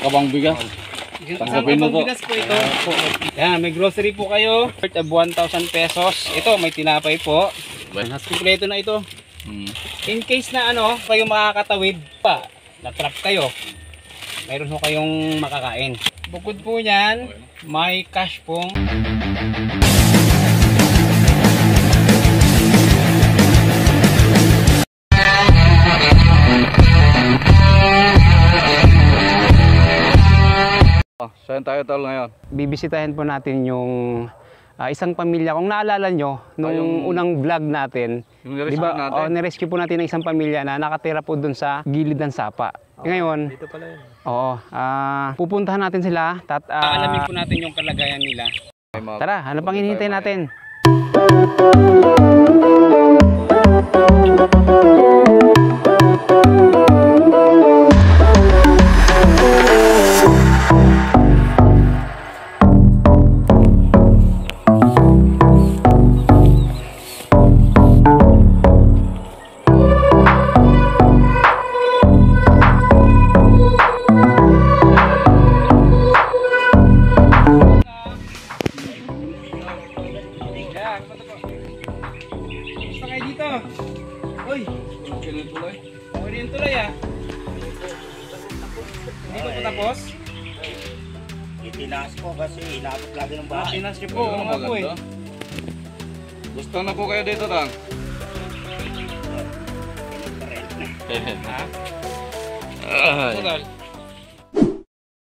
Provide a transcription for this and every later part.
kabang bigas. Tanggapin mo po. Bigas po ito. Yan, may grocery po kayo. Worth of 1,000 pesos. Ito, may tinapay po. Kompleto na ito. In case na kayo makakatawid pa, na-trap kayo, mayroon po kayong makakain. Bukod po yan, may cash pong. Saan tayo tol ngayon? Bibisitahin po natin yung isang pamilya. Kung naalala nyo, nung unang vlog natin, Yung natin? nirescue po natin ng isang pamilya na nakatira po dun sa gilid ng sapa. Ngayon, Dito pala yun. pupuntahan natin sila. Alamin po natin yung kalagayan nila. Tara, ano pang hinihintay natin? Itinas po kasi inabot lagi ng bahay. Itinas niyo po. Gusto na po kayo dito, Tang?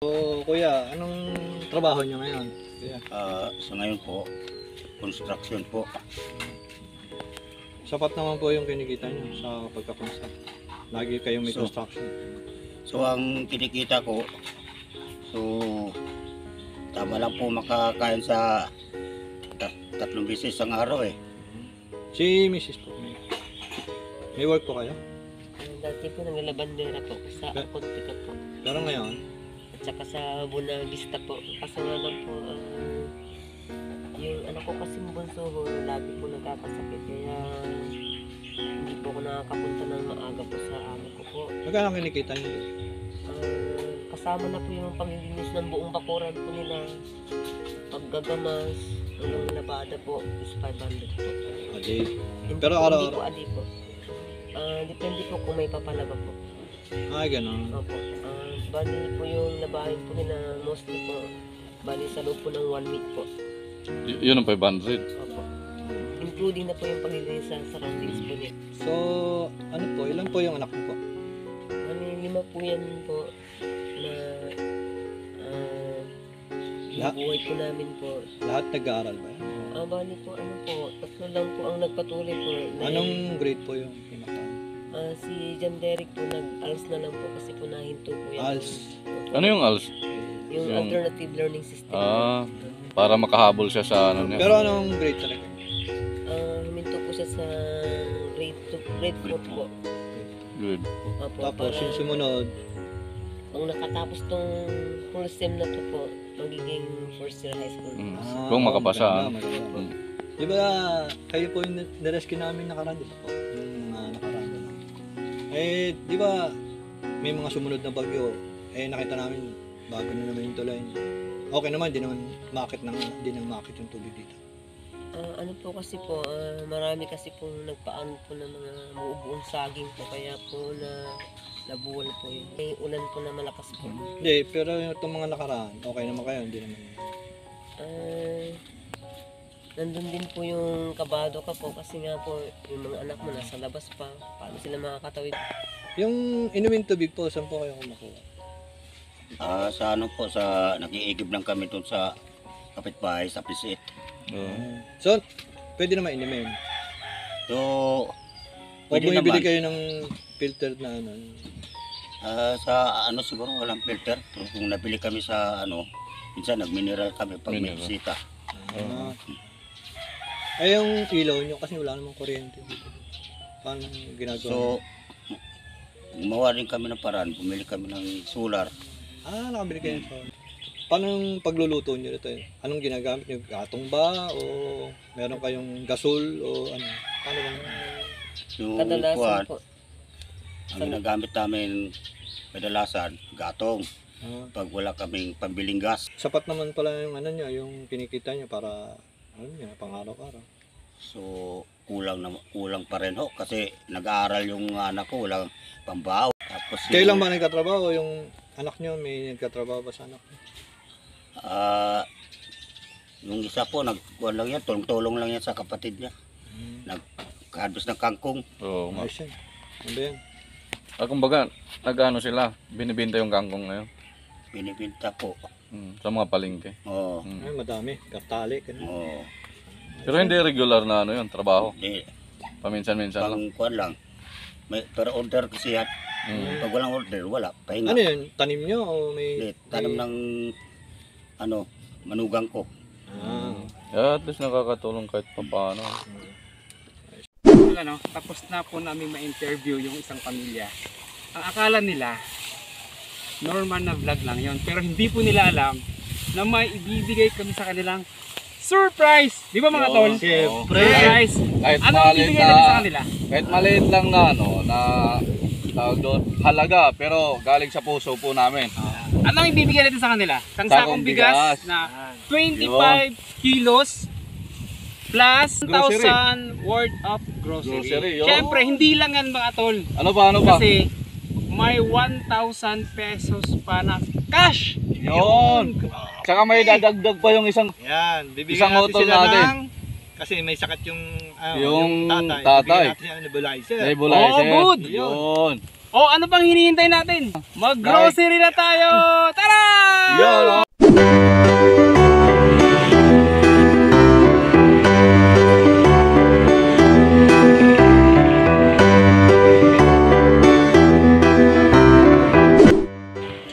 So, kuya, anong trabaho niyo ngayon? Kuya? Sa ngayon po, construction po. Sapat naman po yung kinikita niyo sa pagka-construct. Lagi kayong may construction. So ang kinikita ko, so tama lang po makakain sa tatlong beses ang araw eh. Si Mrs. po, may work po kayo? Dati po nangalabandera po sa Apuntika po. Pero ngayon? At saka sa Bunagista po. Kaso nga lang po, yung anak ko kasi bunso ho, lagi po nagkakasakit. Kaya hindi po ako nakakapunta ng maaga po sa amo ko po. Magkano kinikita niyo? Kasama na po yung paglilinis ng buong bakuran po nila. Paggagamas, hanggang labada po is 500 po. A day? Hindi Pero po, araw? Hindi po a day po. Depende po kung may papalaba po. Gano'n. Opo. Bali po yung labahin po nila mostly po. Bali sa loob po ng 1 week po. Yun ang 500. Opo. Including na po yung paglilinis sa surroundings po niya. So, ano po, ilan po yung anak mo po? Bali 5 po yan po na buhay po namin po. Lahat nag-aaral ba yan? Bali po ano po, 3 lang po ang nagpatuloy po. Anong grade po yung pinaka? Si John Derek po nag-ALS na lang po kasi po nahinto po yan. ALS? Ano yung ALS? Yung alternative learning system. Para makahabol siya sa ano niya. Pero anong grade talaga? Huminto po siya sa grade 4 po. Good. Opo, Tapos yung sumunod? Kung nakatapos tong full STEM na to po, magiging first year high school. Kung makapasa. Maganda. Di ba kayo po yung nirescue namin nakaraan, di ba po? Yung mga nakaraan na. Di ba may mga sumunod na bagyo, nakita namin bago na naman yung tulay. Okay naman, di naman makit yung tubig dito. Ano po kasi po, marami kasi po nagpaan po ng mga buong saging po, kaya po nabuwal po yun. May ulan po na malakas po. Hindi, pero itong mga nakaraan, okay naman kayo, hindi naman. Nandun din po yung kabado ka po kasi nga po yung mga anak mo nasa labas pa, paano sila makakatawid? Yung inumin tubig po, saan po kayo kumukuha? Sa ano po, sa nag-iigib lang kami doon sa kapitbahay sa Pisit. So, pwede naman inumin. So, O pwede bumibili naman. kayo ng filter na ano? Sa ano siguro walang filter. Pero kung nabili kami sa ano, minsan nag-mineral kami pag may Mineral. bisita. Yung ilaw nyo kasi wala namang kuryente dito. Paano ginagawa? So, gumawa rin kami ng paraan. Bumili kami ng solar. Nakabili kayo sa... Paano yung pagluluto nyo dito? Anong ginagamit nyo? Gatong ba? O meron kayong gasol? O ano? Paano bang... Yung Kadalasan kuwan, po. ang ginagamit namin kadalasan, gatong. pag wala kaming pambiling gas. Sapat naman pala yung ano niya, yung kinikita niya para ano niya, pang araw-araw. So kulang pa rin ho kasi nag-aaral yung anak ko, walang pambaw. Tapos Kailan ba nagkatrabaho yung anak niyo? May nagkatrabaho ba sa anak niyo? Yung isa po nagkuhan lang yan, tulong-tulong lang yan sa kapatid niya. Nagkados ng kangkong. Oo, nga. Ayos yan. Ano ba yan? Kumbaga, nag-ano sila, binibinta yung kangkong ngayon. Binibinta po. Sa mga palengke. Oo. Ay, madami. Kartali. Oo. Pero hindi regular na ano yun, trabaho. Di, Paminsan-minsan lang. pang kuhan lang. Pero order kasi yan. Pag walang order, wala. Pahinga. Ano yun? Tanim niyo o may... Di, tanong ng manugang ko. At least nakakatulong kahit pa paano. Ano, tapos na po namin ma-interview yung isang pamilya. Ang akala nila, normal na vlog lang yon, pero hindi po nila alam na may ibibigay kami sa kanilang surprise! Di ba mga tol? Surprise! Kahit Ano ang maliit ibibigay natin sa na, kanila? kahit maliit lang na ano, na tawag doon, halaga, pero galing sa puso po namin. Ano ang ibibigay natin sa kanila? Isang Sakong sakong bigas bigas. na 25 kilos plus Grocery. 1,000 worth of grocery. Grocery, yun. Siyempre, hindi lang yan mga tol. Ano ba, ano ba? Kasi may 1,000 pesos pa na cash. Yun! Tsaka may dadagdag pa yung isang Yan. Bibigyan Isang natin utol sila natin. ng... Kasi may sakat yung... Yung tatay. tatay. Bibigyan natin yung nebulizer. nebulizer. Oh, good. Yun. O ano pang hinihintay natin? Mag-grocery na tayo! Tara! Yun, oh.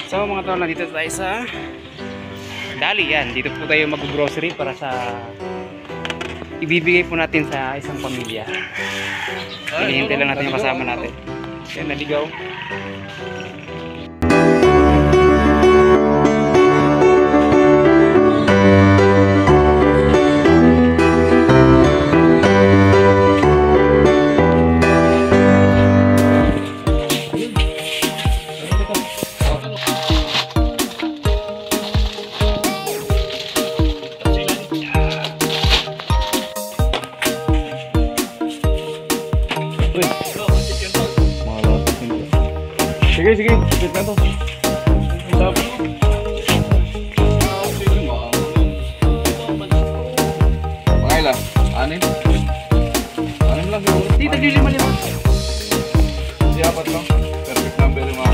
So mga tol, nandito tayo sa Dali yan. Dito po tayo mag-grocery para sa ibibigay po natin sa isang pamilya. Hinihintay lang natin yung kasama natin. Yan, naligaw. Sige, sige. Sit na to. Mga ilan? Anim? Anim lang siguro. Hindi, taglilima. Hindi, apat lang. Perfect number yung mga.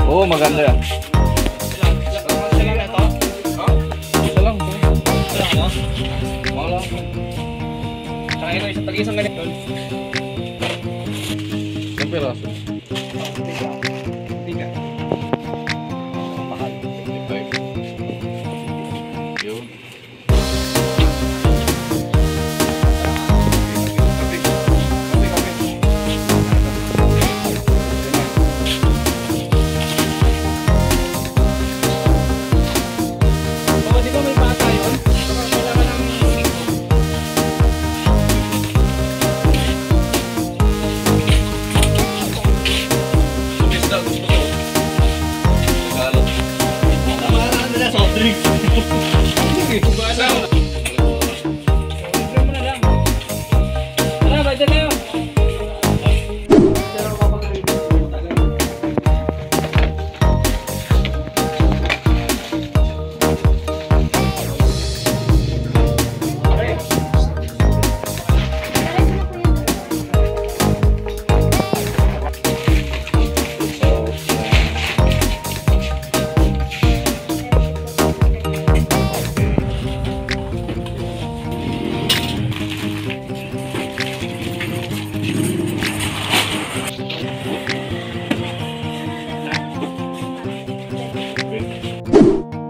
Oo, maganda yan. Isa lang. Mga lang. Saka ito, isang ganito. Ang piraso. Tiga. Mahal. 55. Yun. Oo, di ba may bata yun? Kailangan ng Gusto ko. Regalo. basa. Libre mo na lang. Tara, bada kayo.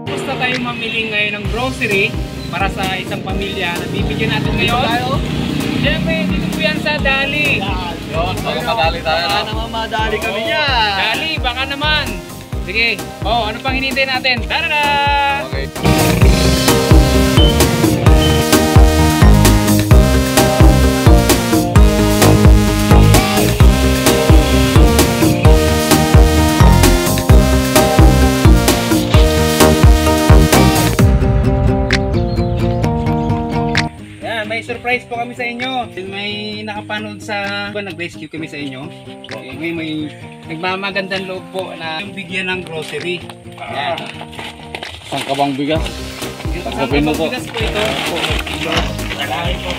Gusto tayo mamili ngayon ng grocery para sa isang pamilya na bibigyan natin ngayon. Siyempre, dito po yan sa Dali. Yun, baka madali tayo na. naman madali kami niya. Dali, baka naman. Sige, ano pang hinihintay natin? Tara! Okay. surprise po kami sa inyo. May nakapanood sa nag-rescue kami sa inyo. May nagmamagandang loob po na yung bigyan ng grocery. Ayan. Saan ka bang bigas? Yung Tanggapin mo po. bigas po ito.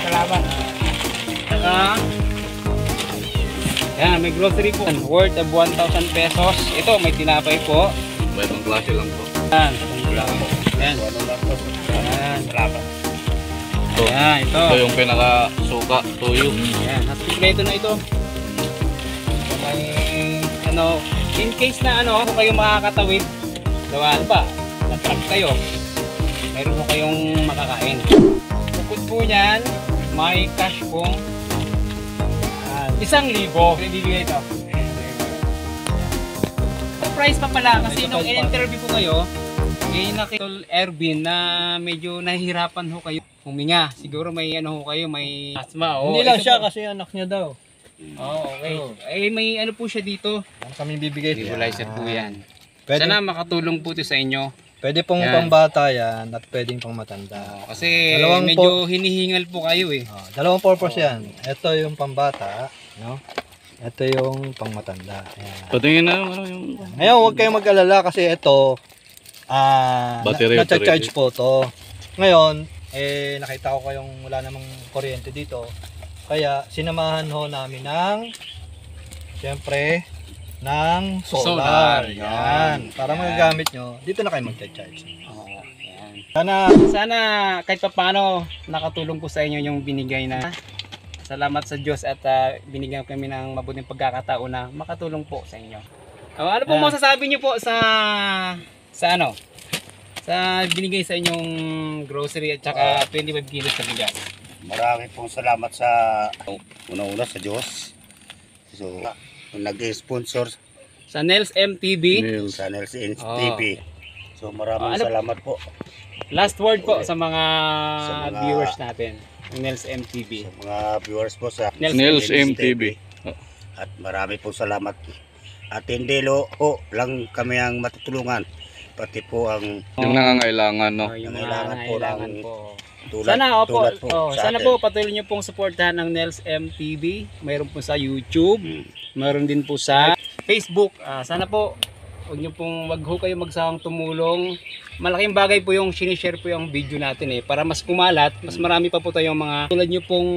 Salamat. Saka, yan, may grocery po worth of 1,000 pesos. Ito, may tinapay po. May ibang klase lang po. Yan. Yan. Yan. Salamat. Yan, ito. Ito yung pinaka-suka, tuyo. Yan, at kompleto na ito. So, may, in case na kung kayo makakatawid, gawa ba, na-trap kayo, meron po kayong makakain. Bukod po niyan, may cash pong 1,000. Ibibigay ito. Surprise pa pala kasi nung in-interview ko kayo, nakita Ervin na medyo nahihirapan ho kayo huminga. Siguro may ho kayo, may asthma. Hindi lang siya kasi anak niya daw. Okay. Eh may po siya dito. Ang kami bibigay. Nebulizer po yan. Pwede, Sana makatulong po ito sa inyo. pwede pong Yan. pangbata yan at pwedeng pang matanda. Kasi Dalawang medyo hinihingal po kayo eh. Dalawang purpose yan. Ito yung pambata, no? Ito yung pang matanda. Ayan. Patingin na yung... Ngayon, huwag kayong mag-alala kasi ito Battery na-charge po to. Ngayon, nakita ko kayong wala namang kuryente dito. Kaya sinamahan ho namin ng siyempre ng solar. Yan. Para magagamit nyo, dito na kayo mag-charge. Sana kahit pa paano nakatulong po sa inyo yung binigay na. Salamat sa Diyos at binigyan kami ng mabuting pagkakataon na makatulong po sa inyo. Ano po masasabi niyo po sa binigay sa inyong grocery at saka 25 kilos sa bigas? Marami pong salamat sa una-una sa Diyos. So, nag-sponsor Sa Nels MTV. sa Nelson TV. So, maraming Ano- salamat po Last word po sa mga viewers Sa natin. Ng Nels MTV. sa mga viewers po sa Nels MTV. At marami po salamat. At hindi lang kami ang matutulungan. Pati po ang Yung nangangailangan, no? Yung mga Kailangan po kailangan ng- po. tulad, Sana tulad po sa sana atin. po patuloy niyo pong suportahan ng Nels MTV. Mayroon po sa YouTube, mayroon din po sa Facebook. Sana po wag ho kayo magsawang tumulong. Malaking bagay po yung sinishare po yung video natin para mas kumalat, mas marami pa po tayong mga tulad niyo pong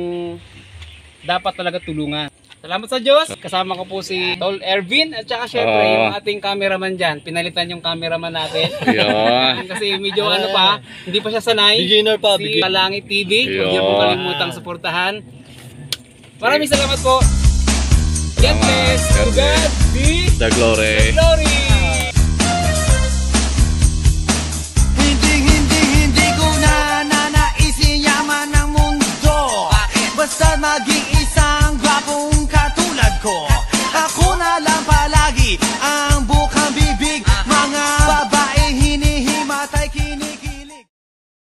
dapat talaga tulungan. Salamat sa Diyos. Kasama ko po si Tol Ervin at saka syempre yung ating cameraman dyan. Pinalitan yung cameraman natin. Yan. Kasi medyo hindi pa siya sanay. Beginner pa, Si Palangit TV. Huwag Yun. niyo pong kalimutang suportahan. Maraming salamat po. God bless. To God be The glory. glory. Hindi ko na nanaisin yaman ng mundo. Basta maging isang gwapong